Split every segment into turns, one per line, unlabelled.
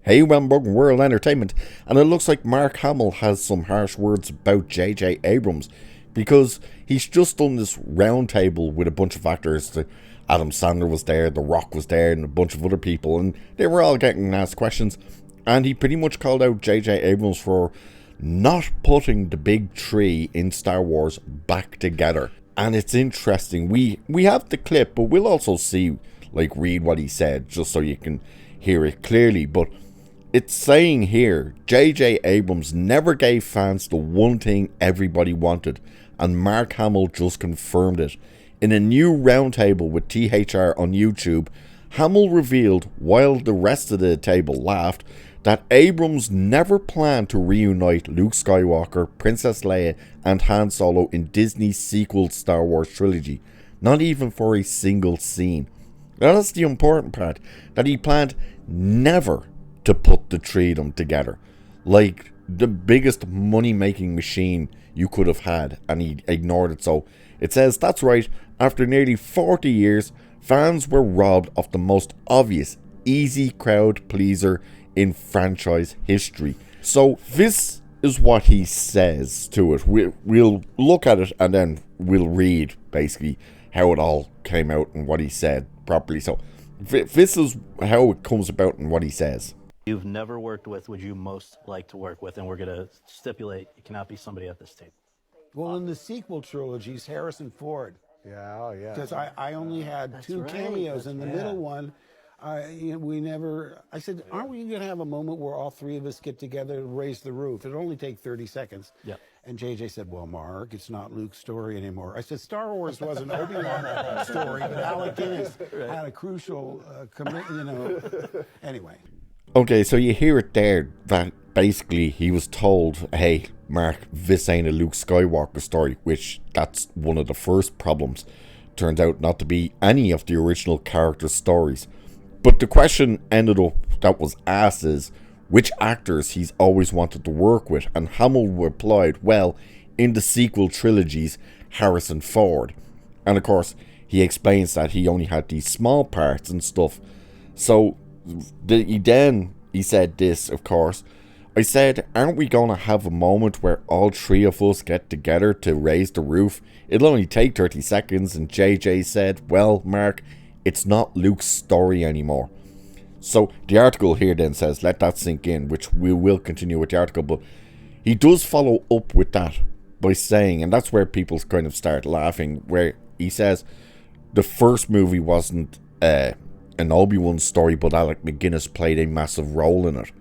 Hey, welcome World Entertainment, and it looks like Mark Hamill has some harsh words about J.J. Abrams, because he's just done this roundtable with a bunch of actors. Adam Sandler was there, The Rock was there, and a bunch of other people, and they were all getting asked questions, and he pretty much called out J.J. Abrams for not putting the big tree in Star Wars back together. And it's interesting, we have the clip, but we'll also read what he said, just so you can hear it clearly. But it's saying here, J.J. Abrams never gave fans the one thing everybody wanted, and Mark Hamill just confirmed it. In a new roundtable with THR on YouTube, Hamill revealed, while the rest of the table laughed, that Abrams never planned to reunite Luke Skywalker, Princess Leia, and Han Solo in Disney's sequel Star Wars trilogy, not even for a single scene. Now that's the important part, that he planned never to put the three of them together, like the biggest money-making machine you could have had, and he ignored it. So it says, that's right, after nearly 40 years, fans were robbed of the most obvious, easy crowd pleaser in franchise history. So this is what he says to it. We'll look at it and then we'll read basically how it all came out and what he said properly. So this is how it comes about and what he says.
You've never worked with would you most like to work with, and we're going to stipulate it cannot be somebody at this table.
Well, in the sequel trilogies, Harrison Ford.
Yeah, oh yeah.
Because I only had two cameos. In the middle one, I said, aren't we going to have a moment where all three of us get together to raise the roof? It'll only take 30 seconds.
Yep.
And JJ said, well, Mark, it's not Luke's story anymore. I said, Star Wars was an Obi-Wan story, but Alec Guinness had a crucial Anyway.
Okay, so you hear it there, that basically he was told, hey, Mark, this ain't a Luke Skywalker story, which that's one of the first problems. Turned out not to be any of the original character stories. But the question ended up that was asked is, which actors he's always wanted to work with, and Hamill replied, well, in the sequel trilogies, Harrison Ford. And of course, he explains that he only had these small parts and stuff. So he said this, of course. I said, aren't we going to have a moment where all three of us get together to raise the roof? It'll only take 30 seconds. And JJ said, well, Mark, it's not Luke's story anymore. So the article here then says, let that sink in, which we will continue with the article. But he does follow up with that by saying, and that's where people kind of start laughing, where he says the first movie wasn't an Obi-Wan story, but Alec Guinness played a massive role in it.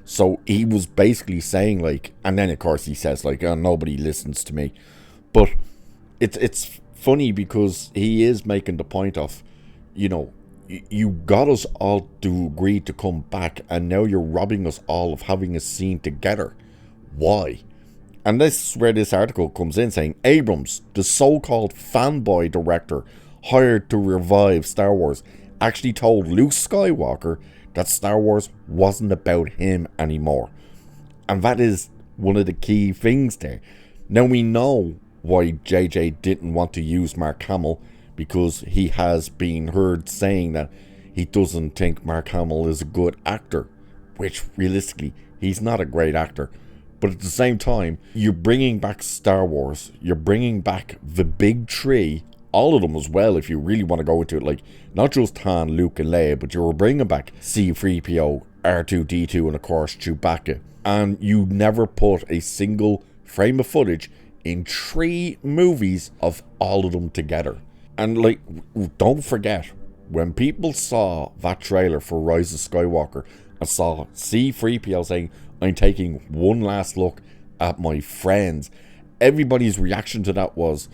So he was basically saying and then of course he says oh, nobody listens to me. But it's funny because he is making the point of, you got us all to agree to come back, and now you're robbing us all of having a scene together. Why? And this is where this article comes in, saying Abrams, the so-called fanboy director hired to revive Star Wars, actually told Luke Skywalker that Star Wars wasn't about him anymore. And that is one of the key things there. Now we know why JJ didn't want to use Mark Hamill, because he has been heard saying that he doesn't think Mark Hamill is a good actor, which realistically, he's not a great actor. But at the same time, you're bringing back Star Wars, you're bringing back the big tree, all of them as well, if you really want to go into it, not just Han, Luke and Leia, but you're bringing back C-3PO, R2-D2 and of course Chewbacca, and you never put a single frame of footage in 3 movies of all of them together. And don't forget, when people saw that trailer for Rise of Skywalker and saw C-3PO saying, I'm taking one last look at my friends, everybody's reaction to that was,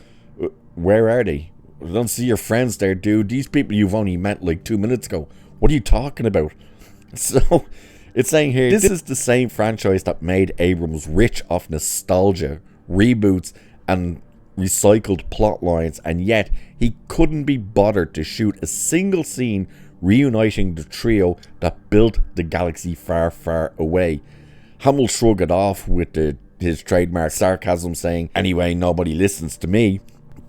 where are they? I don't see your friends there, dude. These people you've only met 2 minutes ago. What are you talking about? So, it's saying here, this is the same franchise that made Abrams rich off nostalgia, reboots, and recycled plot lines, and yet he couldn't be bothered to shoot a single scene reuniting the trio that built the galaxy far, far away. Hamill shrugged it off with his trademark sarcasm, saying, anyway, nobody listens to me.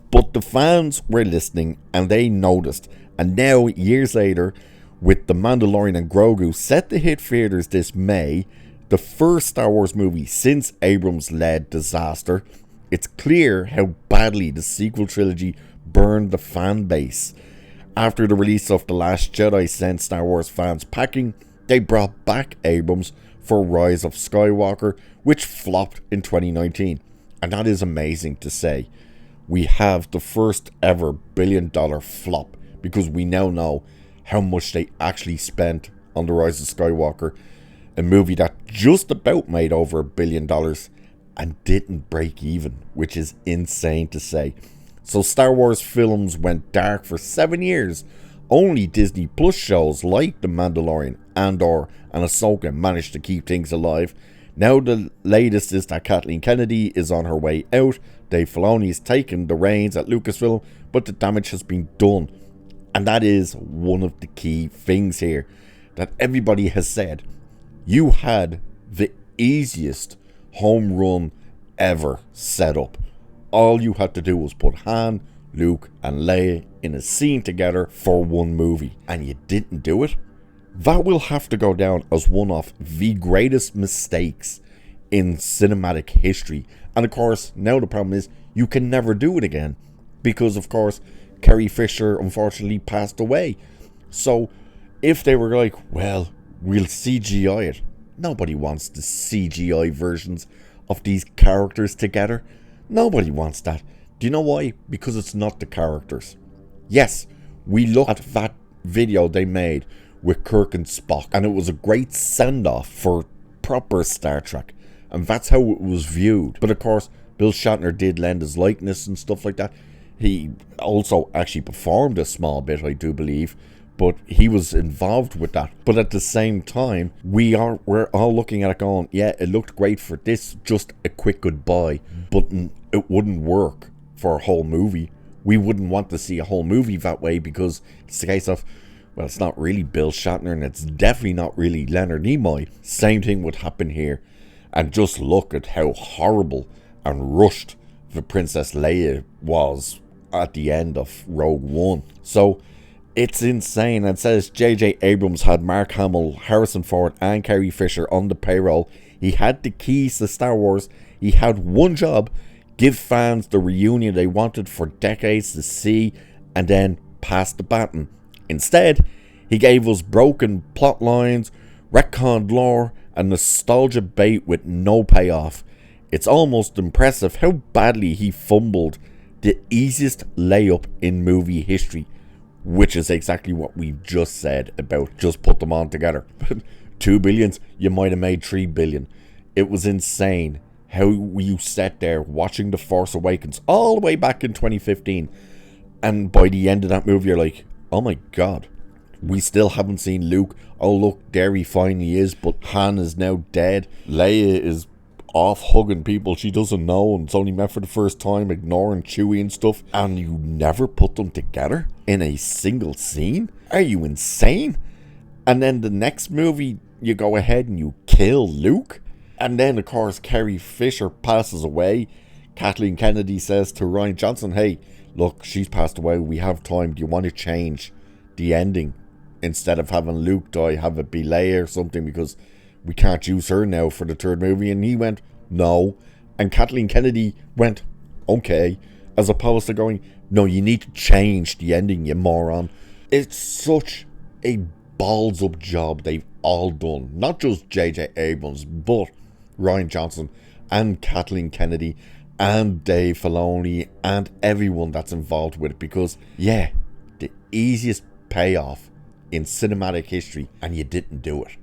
But the fans were listening and they noticed, and now years later with The Mandalorian and Grogu set to hit theaters this May, the first Star Wars movie since Abrams-led disaster, it's clear how badly the sequel trilogy burned the fan base. After the release of The Last Jedi sent Star Wars fans packing, they brought back Abrams for Rise of Skywalker, which flopped in 2019. And that is amazing to say. We have the first ever billion-dollar flop because we now know how much they actually spent on The Rise of Skywalker, a movie that just about made over $1 billion and didn't break even, which is insane to say. So Star Wars films went dark for 7 years. Only Disney Plus shows like The Mandalorian, Andor and Ahsoka managed to keep things alive. Now the latest is that Kathleen Kennedy is on her way out. Dave Filoni has taken the reins at Lucasfilm, but the damage has been done. And that is one of the key things here that everybody has said. You had the easiest home run ever set up. All you had to do was put Han, Luke and Leia in a scene together for one movie, and you didn't do it. That will have to go down as one of the greatest mistakes in cinematic history. And of course, now the problem is you can never do it again, because of course Carrie Fisher unfortunately passed away. So if they were like, well, we'll CGI it, nobody wants the CGI versions of these characters together. Nobody wants that. Do you know why? Because it's not the characters. Yes, we looked at that video they made with Kirk and Spock, and it was a great send-off for proper Star Trek, and that's how it was viewed. But of course, Bill Shatner did lend his likeness and stuff like that. He also actually performed a small bit, I do believe, but he was involved with that. But at the same time, we're all looking at it going, yeah, it looked great for this, just a quick goodbye, but it wouldn't work for a whole movie. We wouldn't want to see a whole movie that way, because it's the case of, well, it's not really Bill Shatner and it's definitely not really Leonard Nimoy. Same thing would happen here. And just look at how horrible and rushed the Princess Leia was at the end of Rogue One. So it's insane. And it says J.J. Abrams had Mark Hamill, Harrison Ford and Carrie Fisher on the payroll. He had the keys to Star Wars. He had one job: give fans the reunion they wanted for decades to see, and then pass the baton. Instead, he gave us broken plot lines, retconned lore, and nostalgia bait with no payoff. It's almost impressive how badly he fumbled the easiest layup in movie history, which is exactly what we've just said about just put them on together. 2 billions, you might have made 3 billion. It was insane how you sat there watching The Force Awakens all the way back in 2015, and by the end of that movie you're like, oh my god, we still haven't seen Luke. Oh look, there he finally is, but Han is now dead. Leia is off hugging people she doesn't know and it's only met for the first time, ignoring Chewie and stuff, and you never put them together in a single scene? Are you insane? And then the next movie you go ahead and you kill Luke, and then of course Carrie Fisher passes away. Kathleen Kennedy says to Rian Johnson, hey, look, she's passed away, we have time, do you want to change the ending? Instead of having Luke die, have it be Leia or something, because we can't use her now for the third movie. And he went, no. And Kathleen Kennedy went, okay. As opposed to going, no, you need to change the ending, you moron. It's such a balls up job they've all done. Not just J.J. Abrams, but Rian Johnson and Kathleen Kennedy and Dave Filoni and everyone that's involved with it. Because, yeah, the easiest payoff in cinematic history, and you didn't do it.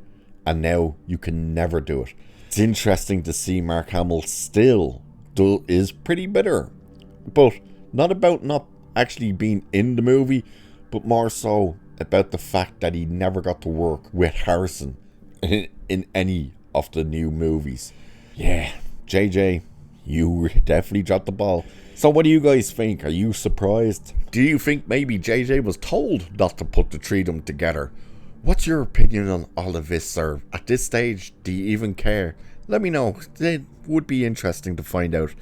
And now you can never do it. It's interesting to see Mark Hamill still is pretty bitter. But not about not actually being in the movie, but more so about the fact that he never got to work with Harrison in any of the new movies. Yeah, JJ, you definitely dropped the ball. So what do you guys think? Are you surprised? Do you think maybe JJ was told not to put the three of them together? What's your opinion on all of this, sir? At this stage, do you even care? Let me know. It would be interesting to find out.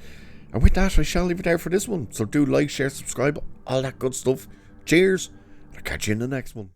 And with that, I shall leave it there for this one. So do like, share, subscribe, all that good stuff. Cheers. I'll catch you in the next one.